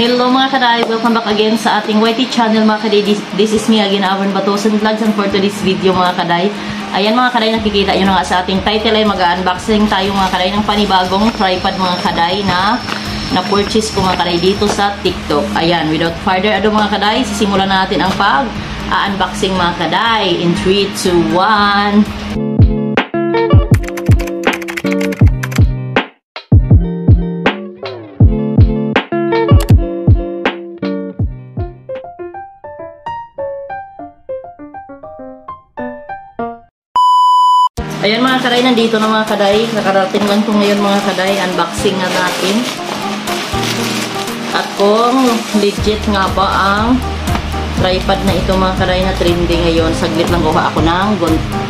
Hello mga kaday, welcome back again sa ating YT channel mga kaday. This is me again, Aaron Batosan Vlogs, and for today's video mga kaday, ayan mga kaday, nakikita nyo na nga sa ating title ay mag-unboxing tayo mga kaday ng panibagong tripod mga kaday na na-purchase ko mga kaday dito sa TikTok. Ayan, without further ado mga kaday, sisimulan natin ang pag-unboxing mga kaday in 3, 2, 1. Ayan mga kaday, nandito na mga kaday. Nakarating lang ko ngayon mga kaday. Unboxing na natin. At kung legit nga ba ang tripod na ito mga kaday na trending ngayon. Saglit lang kuha ako ng gunting.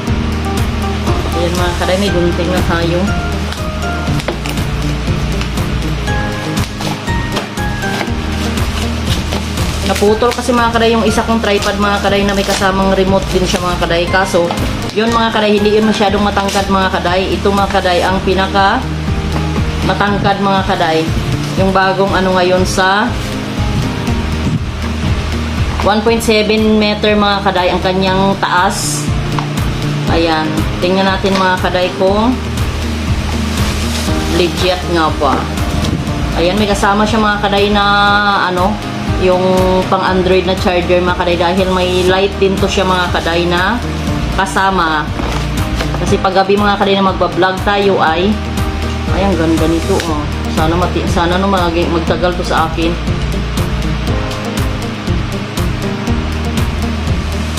Ayan mga kaday, may gunting na tayo. Naputol kasi mga kaday yung isa kong tripod mga kaday na may kasamang remote din siya mga kaday. Kaso, yun mga kaday, hindi yun masyadong matangkad mga kaday. Ito mga kaday, ang pinaka matangkad mga kaday. Yung bagong ano ngayon sa 1.7 meter mga kaday ang kanyang taas. Ayan, tingnan natin mga kaday kung legit nga ba. Ayan, may kasama siya mga kaday na ano, yung pang Android na charger mga kaday, dahil may light din to siya mga kaday na kasama. Kasi paggabi mga kaday na magbablog tayo ay ang ganda nito oh. Sana no magtagal to sa akin.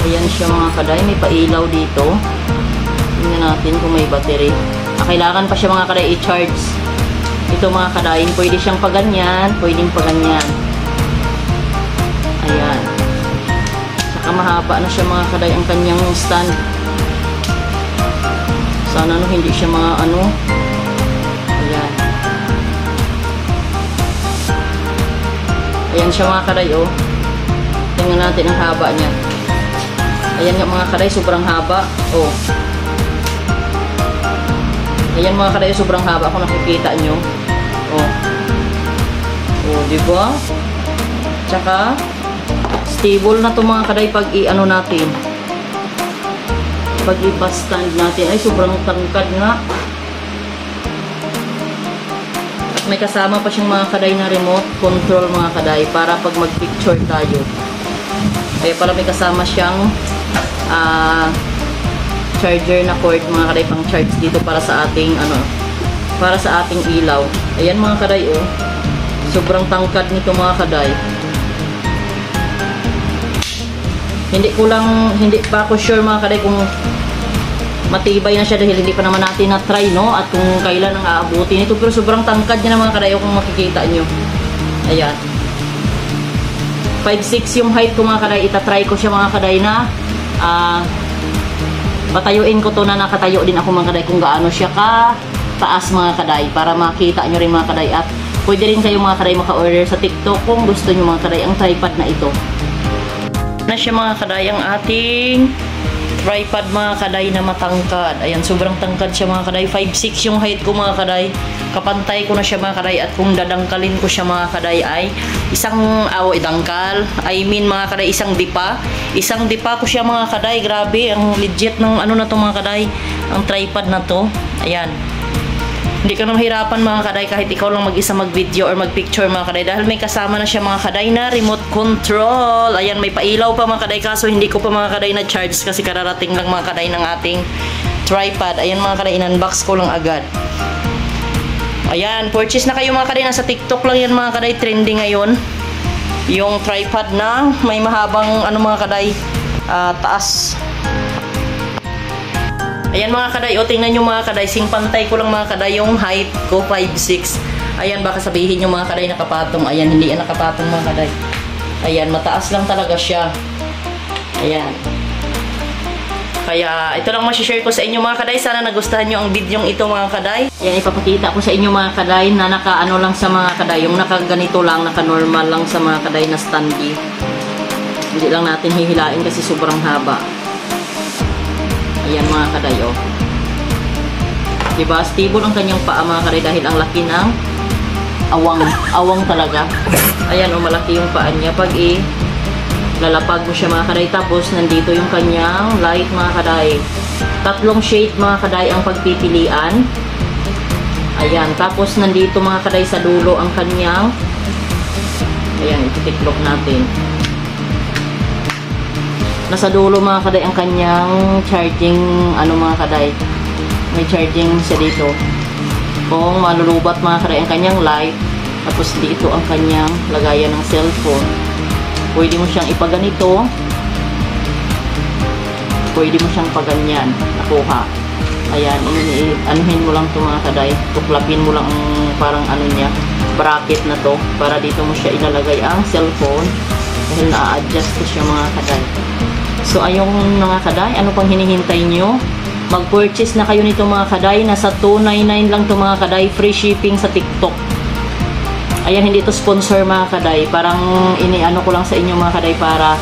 Ayan siya mga kaday, may pailaw dito. Tingnan natin kung may battery. Kailangan pa siya mga kaday i-charge. Ito mga kaday, pwede siyang paganyan, pwedeng paganyan. Ayan. Saka mahaba na siya mga kaday ang kanyang stand. Sana no hindi siya mga ano. Ayan. Ayan siya mga kaday oh. Tingnan natin ang haba niya. Ayan nga mga kaday, sobrang haba. Oh. Ayan mga kaday, sobrang haba kung nakikita nyo. Oh. Oh, diba? Tsaka stable na to mga kaday pag i-ano natin. Pag ipa-stand natin ay sobrang tangkad nga. At may kasama pa siyang mga kaday na remote control mga kaday para pag mag-picture tayo. Kaya pala may kasama siyang charger na cord mga kaday, pang charge dito para sa ating ano, para sa ating ilaw. Ayan mga kaday oh. Sobrang tangkad nito mga kaday. Hindi pa ako sure mga kaday kung matibay na siya dahil hindi pa naman natin na-try no, at kung kailan ang aabutin ito, pero sobrang tangkad niya na mga kaday kung makikita nyo. Ayan, 5'6" yung height ko mga kaday. Itatry ko siya mga kaday na patayuin ko to, na nakatayo din ako mga kaday kung gaano siya ka taas mga kaday, para makita nyo rin mga kaday. At pwede rin kayo mga kaday maka-order sa TikTok kung gusto nyo mga kaday ang tripod na ito. Na siya mga kaday ang ating tripod mga kaday na matangkad. Ayan, sobrang tangkad siya mga kaday. 5'6" yung height ko mga kaday. Kapantay ko na siya mga kaday. At kung dadangkalin ko siya mga kaday ay isang dangkal. I mean mga kaday, isang dipa. Isang dipa ko siya mga kaday. Grabe, ang legit ng ano na to mga kaday. Ang tripod na to. Ayan. Hindi ka na mahirapan mga kaday kahit ikaw lang mag-isa mag-video or mag-picture mga kaday, dahil may kasama na siya mga kaday na remote control. Ayan, may pailaw pa mga kaday, kaso hindi ko pa mga kaday na charge kasi kararating lang mga kaday ng ating tripod. Ayan mga kaday, in-unbox ko lang agad. Ayan, purchase na kayo mga kaday, nasa TikTok lang yan mga kaday, trending ngayon. Yung tripod na may mahabang ano mga kaday, taas. Ayan mga kaday, o tingnan nyo mga kaday, pantay ko lang mga kaday yung height ko, 5'6". Ayan, baka sabihin nyo mga kaday nakapatong. Ayan, hindi yan nakapatong mga kaday. Ayan, mataas lang talaga siya. Ayan. Kaya, ito lang masishare ko sa inyo mga kaday. Sana nagustuhan nyo ang video ito mga kaday. Ayan, ipapakita ko sa inyo mga kaday na naka-ano lang sa mga kaday. Yung naka-ganito lang, naka-normal lang sa mga kaday na standee. Hindi lang natin hihilain kasi sobrang haba. Ayan mga kaday oh. Diba? Stable ang kanyang paa mga kaday dahil ang laki ng Awang talaga. Ayan, malaki yung paan niya. Pag lalapag mo siya mga kaday. Tapos, nandito yung kanyang light mga kaday. 3 shade mga kaday ang pagpipilian. Ayan. Tapos, nandito mga kaday sa dulo ang kanyang. Ayan, ititiklop natin. Nasa dulo mga kaday ang kanyang charging, mga kaday. May charging siya dito. Kung malulubat mga kaday ang kanyang light. Tapos dito ang kanyang lagayan ng cellphone. Pwede mo siyang ipaganito. Pwede mo siyang paganyan. Nakuha. Ayan, anuhin mo lang ito mga kaday. Tuklapin mo lang ang parang niya, bracket na to. Para dito mo siya ilalagay ang cellphone. Dahil na-adjust ko siya mga kaday. So ayong mga kaday, ano pang hinihintay nyo? Mag-purchase na kayo nito mga kaday. Nasa 299 lang ito mga kaday. Free shipping sa TikTok. Ayan, hindi ito sponsor mga kaday. Parang iniano ko lang sa inyo mga kaday para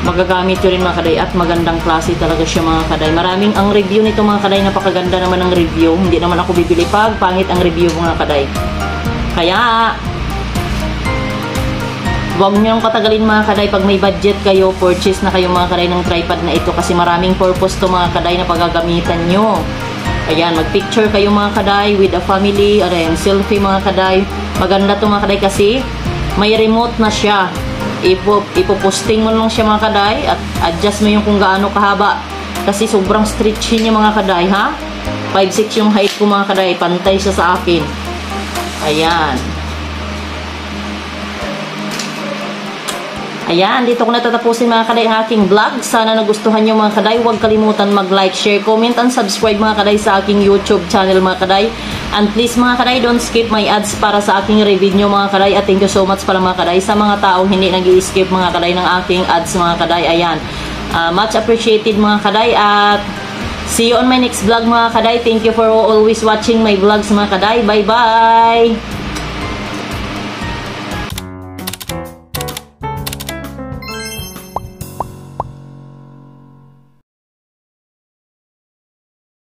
magagamit nyo rin mga kaday. At magandang klase talaga siya mga kaday. Maraming ang review nito mga kaday. Napakaganda naman ang review. Hindi naman ako bibili pag pangit ang review mga kaday. Kaya huwag nyo patagalin mga kaday. Pag may budget kayo, purchase na kayo mga kaday ng tripod na ito. Kasi maraming purpose to mga kaday na pagagamitan nyo. Ayan, mag-picture kayo mga kaday with a family. Ayan, selfie mga kaday. Maganda to mga kaday kasi may remote na siya. Ipoposting mo lang siya mga kaday at adjust mo yung kung gaano kahaba. Kasi sobrang stretchy niya mga kaday, ha? 5'6" yung height ko mga kaday. Pantay siya sa akin. Ayan. Ayan, dito ko natatapusin mga kaday ang aking vlog. Sana nagustuhan nyo mga kaday. Huwag kalimutan mag-like, share, comment, and subscribe mga kaday sa aking YouTube channel mga kaday. And please mga kaday, don't skip my ads para sa aking review mga kaday. At thank you so much pala mga kaday sa mga taong hindi nag-i-skip mga kaday ng aking ads mga kaday. Ayan, much appreciated mga kaday. At see you on my next vlog mga kaday. Thank you for always watching my vlogs mga kaday. Bye-bye!